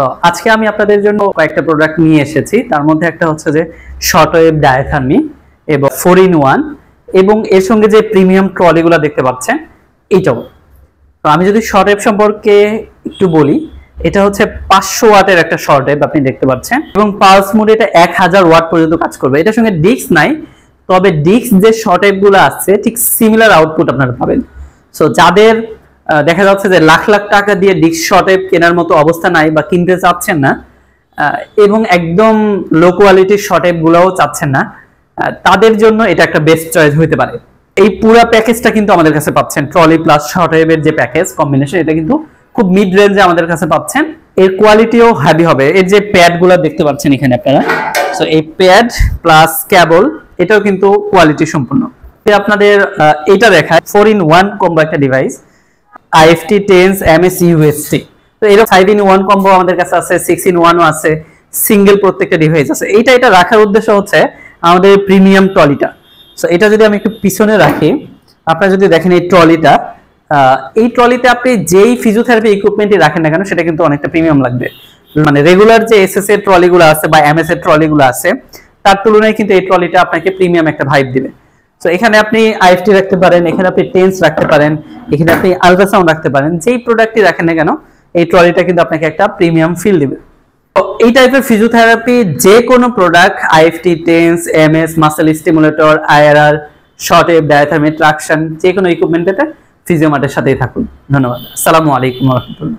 তো আজকে আমি আপনাদের জন্য কয়েকটা প্রোডাক্ট নিয়ে এসেছি। তার মধ্যে একটা হচ্ছে যে শর্ট ওয়েভ ডায়াথার্মি এবং 4-in-1 এবং এর সঙ্গে যে প্রিমিয়াম ট্রলিগুলো দেখতে পাচ্ছেন এইটাও। তো আমি যদি শর্ট ওয়েভ সম্পর্কে একটু বলি, এটা হচ্ছে 500 ওয়াটের একটা শর্ট ওয়েভ আপনি দেখতে পাচ্ছেন এবং পালস মোডে এটা 1000 ওয়াট পর্যন্ত কাজ করবে। এটার সঙ্গে ডিস্ক নাই, তবে ডিস্ক যে শর্ট ওয়েভ গুলো আছে ঠিক সিমিলার আউটপুট আপনারা পাবেন। সো যাদের দেখা যাচ্ছে যে লাখ লাখ টাকা দিয়ে ডিস্ক শর্ট ওয়েভ কেনার মতো অবস্থা নাই বা কিনতে চাচ্ছেন না, এবং একদম লো কোয়ালিটির শর্ট ওয়েভ গুলোও চাচ্ছেন না, তাদের জন্য এটা একটা বেস্ট চয়েস হতে পারে। এই পুরো প্যাকেজটা কিন্তু আমাদের কাছে পাচ্ছেন, ট্রলি প্লাস শর্ট ওয়েভের যে প্যাকেজ কম্বিনেশন, এটা কিন্তু খুব মিড রেঞ্জে আমাদের কাছে পাচ্ছেন। এর কোয়ালিটিও হেভি হবে। এর যে প্যাড গুলো দেখতে পাচ্ছেন এখানে আপনারা, সো এই প্যাড প্লাস কেবল এটাও কিন্তু কোয়ালিটি সম্পূর্ণ। আপনাদের এটা দেখায় 4-in-1 কম্বো একটা device, IFT tense MS UST। তো এরকম 5-in-1 কম্বো আমাদের কাছে আছে, 6-in-1 ও আছে, সিঙ্গেল প্রত্যেকটা ডিভাইস আছে। এটা রাখার উদ্দেশ্য হচ্ছে আমাদের প্রিমিয়াম ট্রলিটা। সো এটা যদি আমি একটু পিছনে রাখি, আপনারা যদি দেখেন এই ট্রলিটা, এই ট্রলিতে আপনি যেই ফিজিওথেরাপি ইকুইপমেন্টই রাখেন না কেন সেটা কিন্তু অনেকটা প্রিমিয়াম লাগবে। মানে রেগুলার যে SS এর ট্রলিগুলো আছে বা MS এর ট্রলিগুলো আছে তার তুলনায় কিন্তু এই ট্রলিটা আপনাকে প্রিমিয়াম একটা ভাইব দিবে। সো এখানে আপনি IFT রাখতে পারেন, এখানে আপনি টেন্স রাখতে পারেন, এখানে আপনি আলট্রাসাউন্ড রাখতে পারেন। যেই প্রোডাক্টই রাখেন না কেন এই ট্রলিটা কিন্তু আপনাকে একটা প্রিমিয়াম ফিল দিবে। তো এই টাইপের ফিজিওথেরাপি যে কোনো product, IFT tense MS muscle stimulator IRR short wave diathermy traction, যে কোনো ইকুইপমেন্ট পেতে ফিজিওমার্টের সাথেই থাকুন। ধন্যবাদ। আসসালামু আলাইকুম ওয়া রাহমাতুল্লাহ।